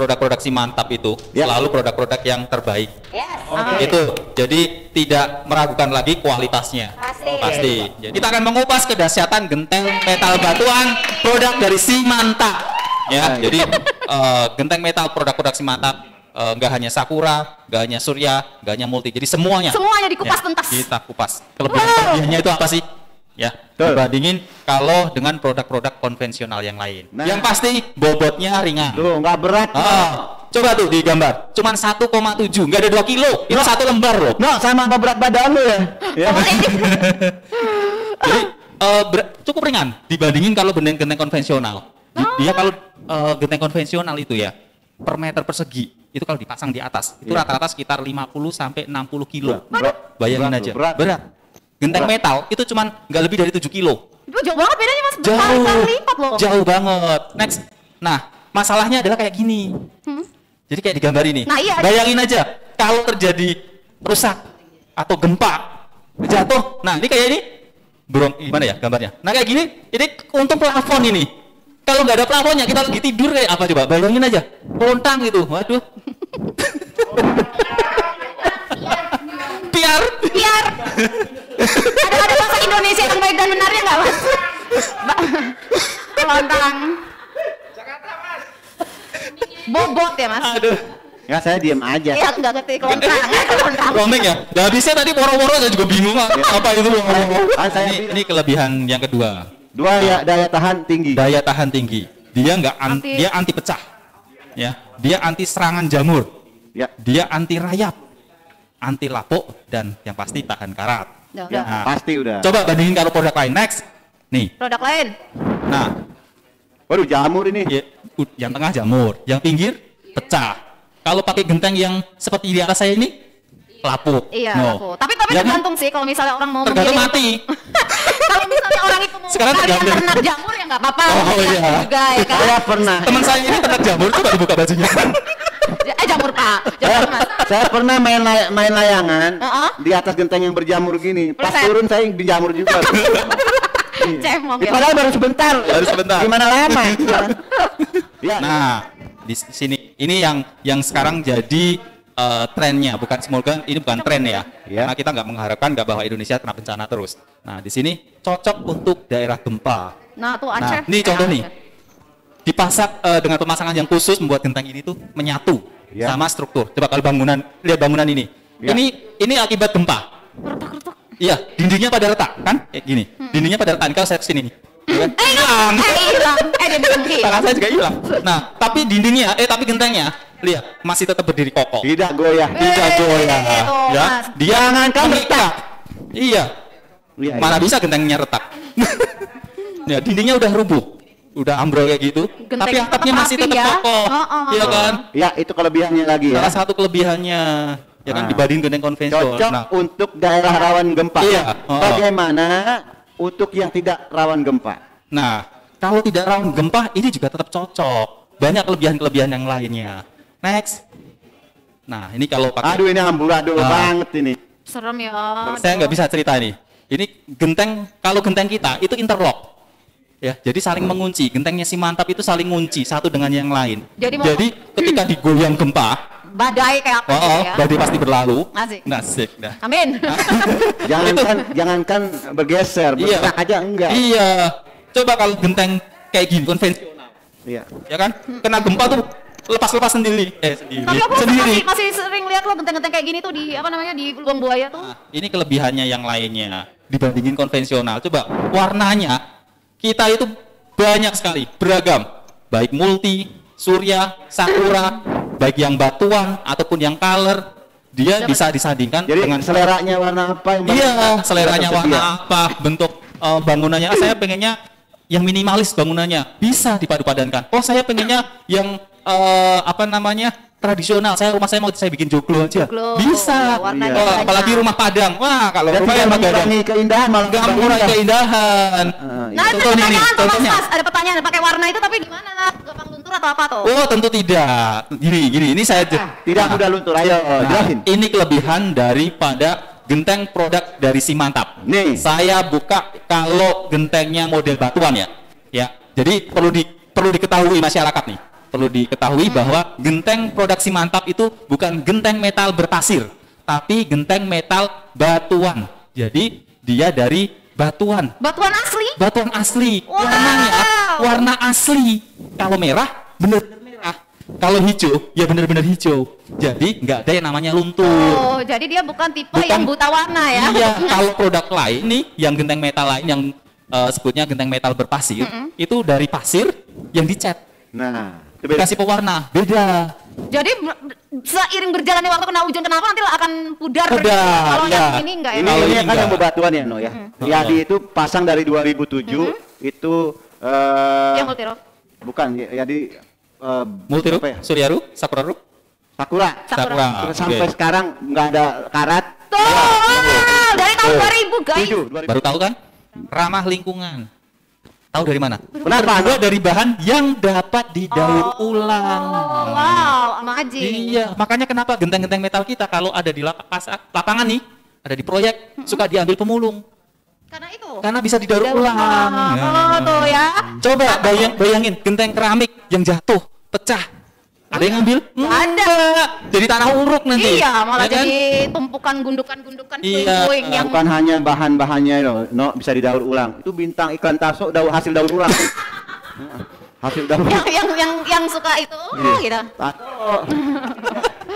produk-produk si mantap itu selalu produk-produk yang terbaik. Yes. Itu. Jadi tidak meragukan lagi kualitasnya. Pasti. Jadi kita akan mengupas kedahsyatan genteng metal batuan produk dari si mantap. Ya, jadi genteng metal produk-produk si mantap nggak hanya Sakura, nggak hanya Surya, nggak hanya Multi. Jadi semuanya dikupas tuntas. Kita kupas. Kelebihannya itu apa sih? Ya, dibandingin kalau dengan produk-produk konvensional yang lain. Yang pasti bobotnya ringan. Tuh, nggak berat. Coba tuh digambar. Cuman 1,7, nggak ada 2 kilo. Itu satu lembar loh. Sama apa berat badan lu ya? Jadi cukup ringan dibandingin kalau genteng konvensional. Dia kalau genteng konvensional itu ya per meter persegi itu kalau dipasang di atas itu rata-rata sekitar 50 sampai 60 kilo. Bayangin aja. Berat. Genteng metal itu cuman nggak lebih dari 7 kilo. Itu jauh banget bedanya Mas. Lipat loh. Jauh banget. Next. Nah, masalahnya adalah kayak gini. Jadi kayak digambar ini. Nah, iya. Bayangin aja kalau terjadi rusak atau gempa, jatuh. Nah, ini kayak ini. Gimana ya gambarnya? Nah, kayak gini. Ini untuk plafon ini. Kalau nggak ada plafonnya, kita lagi tidur kayak apa coba? Bayangin aja. Lontang gitu. Waduh. Piar. Ada bahasa Indonesia yang baik dan benarnya nggak Mas? Lontang. Bobot ya Mas? Aduh. Ya saya diam aja. Iya nggak ngerti lontang. Komik ya? Udah habisnya tadi poro-poro saya juga bingung apa itu. Ini kelebihan yang kedua. Daya tahan tinggi. Daya tahan tinggi. Dia dia anti pecah. Ya. Dia anti serangan jamur. Ya. Dia anti rayap. Anti lapuk dan yang pasti tahan karat. Ya, pasti udah. Coba bandingin kalau produk lain. Next. Nih. Produk lain. Nah. Waduh, jamur ini. Ya, yang tengah jamur, yang pinggir pecah. Kalau pakai genteng yang seperti di atas saya ini lapuk. Iya, lapuk. Tapi ya tergantung sih kalau misalnya orang mau tergantung mati. Kalau misalnya orang itu mau sekarang ternak jamur ya nggak apa-apa. Oh iya. Juga ya kan. Saya pernah. Teman saya ini ternak jamur, coba dibuka bajunya. Jamur Pak. Jamur Mas. Saya pernah main layangan di atas genteng yang berjamur gini. Pas turun saya dijamur juga. Cemong ya. Padahal baru sebentar. Gimana lama? Ya. Nah, di sini ini yang sekarang jadi trennya, semoga ini bukan tren ya. Karena kita nggak mengharapkan bahwa Indonesia kena bencana terus. Nah, di sini cocok untuk daerah gempa. Nah, tuh Aceh. Nah, ini contoh nih. Dipasang dengan pemasangan yang khusus membuat genteng ini tuh menyatu sama struktur. Coba kalau lihat bangunan ini. Ini akibat gempa. Retak-retak. Iya, dindingnya pada retak kan? Kayak gini. Dindingnya pada retak. Kalau saya kesini nih. Hilang. Tangan saya juga hilang. Nah, tapi dindingnya, tapi gentengnya, lihat masih tetap berdiri kokoh. Tidak goyah. Ya, dia jangankan retak. Iya. Mana bisa gentengnya retak? Ya, dindingnya udah rubuh, udah ambrol kayak gitu. Tapi atapnya masih tetap kokoh. Iya kan? Ya, itu kelebihannya lagi ya. Salah satu kelebihannya. Ya kan dibanding genteng konvensional. Cocok untuk daerah rawan gempa. Iya. Bagaimana untuk yang tidak rawan gempa? Nah, kalau tidak rawan gempa ini juga tetap cocok. Banyak kelebihan-kelebihan yang lainnya. Next. Nah, ini kalau pakai. Aduh, ini amburadul banget ini. Serem ya. Saya nggak bisa cerita ini. Ini genteng, kalau genteng kita itu interlock. Ya, jadi saling mengunci. Gentengnya si mantap itu saling ngunci satu dengan yang lain. Jadi ketika digoyang gempa, badai kayak apa ya? Badai pasti berlalu. Asik. Dah. Amin. jangankan bergeser, bergerak aja enggak. Iya. Coba kalau genteng kayak gini konvensional. Iya. Ya kan? Kena gempa tuh lepas-lepas sendiri. Tapi aku masih sering lihat loh genteng-genteng kayak gini tuh di di lubang buaya tuh. Nah, ini kelebihannya yang lainnya dibandingin konvensional. Coba warnanya kita itu banyak sekali, beragam. Baik multi, Surya, Sakura, baik yang batuan ataupun yang color, dia bisa disandingkan dengan seleranya warna apa yang seleranya warna apa, bentuk bangunannya. Saya pengennya yang minimalis bangunannya, bisa dipadu-padankan. Oh, saya pengennya yang tradisional. Rumah saya mau saya bikin joglo aja. Bisa. Apalagi rumah Padang. Wah, kalau rumah yang mengurangi keindahan, malah mengurangi keindahan. Nah, itu pertanyaan Mas. Ada pertanyaan pakai warna itu tapi gimana? Gampang luntur atau apa tuh? Oh, tentu tidak. Gini, ini saya tidak mudah luntur. Ayo, jelasin. Ini kelebihan daripada genteng produk dari si mantap. Nih, saya buka kalau gentengnya model batuan ya. Ya. Jadi perlu diketahui masyarakat nih. perlu diketahui bahwa genteng produk Simantap itu bukan genteng metal berpasir, tapi genteng metal batuan. Jadi dia dari batuan. Batuan asli? Batuan asli. Wow. Warnanya warna asli. Kalau merah bener-bener merah. Kalau hijau ya bener-bener hijau. Jadi nggak ada yang namanya luntur. Oh, jadi dia bukan tipe yang buta warna ya? Iya, kalau produk lain nih, yang genteng metal lain yang sebutnya genteng metal berpasir, itu dari pasir yang dicat. Nah, itu beda. Kasih pewarna, beda. Jadi seiring berjalannya waktu kena hujan kenapa nanti akan pudar. Pudar, Kalau ya. yang ini enggak ya? Ini Kalau kan enggak. yang bebatuan ya, No ya. Yadi itu pasang dari 2007 itu Yang multirok. bukan Yadi Multiru, apa ya? Suryaru, Sakuraru, Sakura. Sakura. Terus sampai Oke. sekarang nggak ada karat. Tuh, dari tahun 2000 guys. 2007. Baru tahu kan? Ramah lingkungan. Tahu dari mana? Kenapa? Terbuat dari bahan yang dapat didaur ulang. Oh, wow, sama Aji. Iya, makanya kenapa genteng-genteng metal kita kalau ada di lapangan nih, ada di proyek, suka diambil pemulung. Karena itu. Karena bisa didaur ulang. Oh, tuh ya. Coba bayangin genteng keramik yang jatuh, pecah. Ada yang ngambil? Ada. Jadi tanah uruk nanti. Iya, malah Ya kan? jadi tumpukan gundukan-gundukan Iya. puing-puing yang Bukan hanya bahan-bahannya no bisa didaur ulang. Itu bintang iklan Taso hasil daur ulang. Hasil daur ulang. yang suka itu gitu. Taso.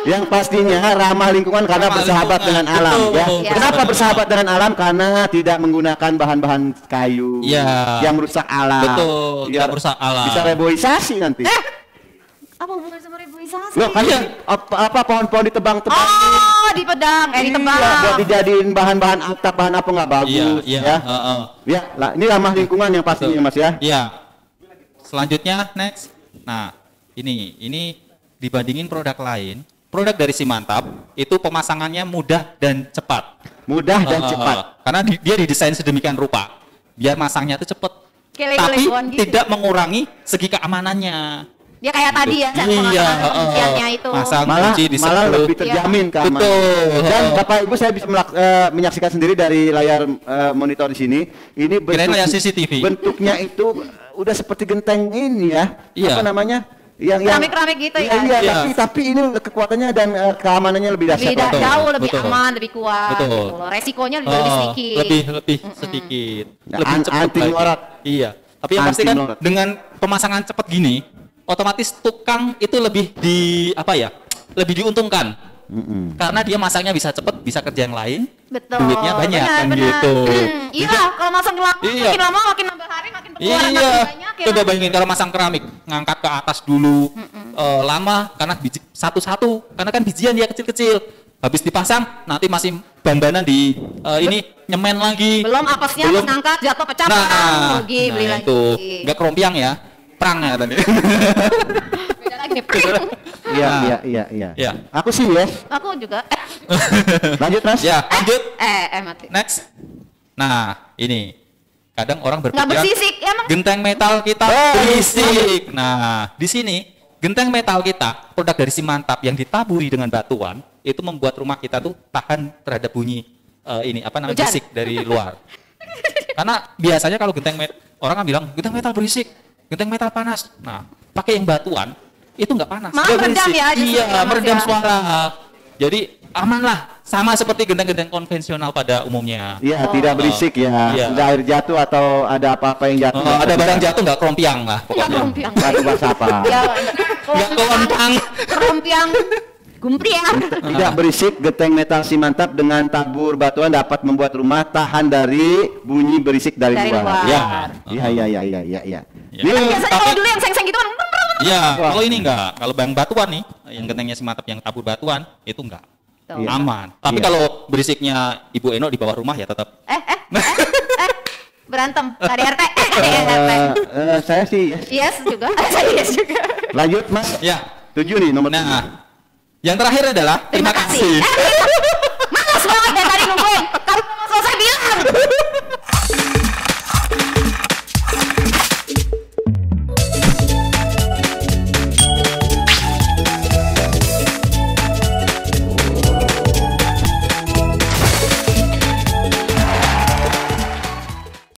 Yang pastinya ramah lingkungan karena Ramah bersahabat lingkungan. dengan alam Betul. ya. Iya. Kenapa bersahabat dengan alam? Karena tidak menggunakan bahan-bahan kayu Iya. yang merusak alam. Betul, tidak merusak alam. Bisa reboisasi nanti. Apa hubungannya sama reboisasi? Loh, kan Iya. apa pohon-pohon ditebang-tebang. Oh, di pedang, ditebang. Iya, buat dijadiin bahan-bahan atap, bahan apa nggak bagus Iya, ya. heeh. Ya, lah ini ramah lingkungan yang pastinya Mas ya. Iya. Selanjutnya next. Nah, ini dibandingin produk lain, produk dari Simantap itu pemasangannya mudah dan cepat. Mudah dan Heeh, cepat. Karena dia didesain sedemikian rupa biar masangnya itu cepat. Kayak Tapi Lego-legoan gitu. tidak mengurangi segi keamanannya. Dia kayak tadi ya, Cak, Iya, pengalaman kunciannya itu. Masang Malah kunci di malah sepuluh. lebih terjamin keamanan. Betul. Dan Bapak Ibu saya bisa menyaksikan sendiri dari layar monitor di sini. Ini Kirain layar CCTV. bentuknya itu udah seperti genteng ini ya. Iya. Apa namanya? Yang Keramik-keramik gitu ya? Iya, Iya. tapi ini kekuatannya dan keamanannya lebih dahsyat. Lebih Betul, jauh, lebih betul. aman, lebih kuat. Betul. gitu loh. Resikonya lebih sedikit. Lebih sedikit. Nah, Lebih cepat anti lagi. melorot. Iya. Tapi yang pasti Anti kan melorot. dengan pemasangan cepat gini, otomatis tukang itu lebih lebih diuntungkan. Karena dia masaknya bisa cepat, bisa kerja yang lain, Betul. duitnya banyak Benar, kan benar. gitu. Iya, kalau masang lama, Iya. makin lama makin nambah hari, makin pengeluaran Iya, makin banyak ya. coba bayangin kalau masang keramik, ngangkat ke atas dulu, lama karena biji satu-satu, karena kan bijian dia kecil-kecil. Habis dipasang, nanti masih ban-banan di ini nyemen lagi. Belum apesnya Belum. ngangkat, jatuh pecah, rugi, beli lagi. itu nggak kerompiang ya, perang ya tadi. Beda lagi nih, pring. Iya, Nah. iya. Ya. Aku sih ya. Aku juga. Lanjut Mas. Ya, lanjut. Mati. Next. Nah, ini kadang orang Nggak berpikir bersisik, emang. genteng metal kita berisik. Nah, di sini genteng metal kita produk dari Simantap yang ditaburi dengan batuan itu membuat rumah kita tuh tahan terhadap bunyi Hujan. berisik dari luar. Karena biasanya kalau orang kan bilang genteng metal berisik, genteng metal panas. Nah, pakai yang batuan itu nggak panas, Malah nggak meredam berisik. ya, justru Iya, ya, Mas meredam ya. suara. Jadi aman lah, sama seperti genteng-genteng konvensional pada umumnya. Iya, tidak berisik ya. Iya. Ada air jatuh atau ada apa-apa yang jatuh. Ada barang jatuh nggak kerompiang lah Nggak pokoknya. kerompiang. Batu bahasa apa? Ya, Nggak kelontang. kerompiang. Gumpriang. Tidak berisik, genteng metal Simantap dengan tabur batuan dapat membuat rumah tahan dari bunyi berisik dari Dari luar. Ya. Ya. Iya. Ya. Ini Biasanya kalau dulu yang seng-seng gitu kan. Iya, Wah. kalau ini enggak. Kalau bang batuan nih, yang gentengnya Simantap yang tabur batuan itu enggak. Tuh. Iya. Aman. Tapi Iya. kalau berisiknya Ibu Eno di bawah rumah ya tetap. Berantem. Dari RT. RT. saya sih yes. Yes juga. Saya yes juga. Lanjut Mas. Ya. 7 nih nomor Nah, yang terakhir adalah terima kasih. Malas banget dari tadi nungguin. Kamu mau selesai bilang.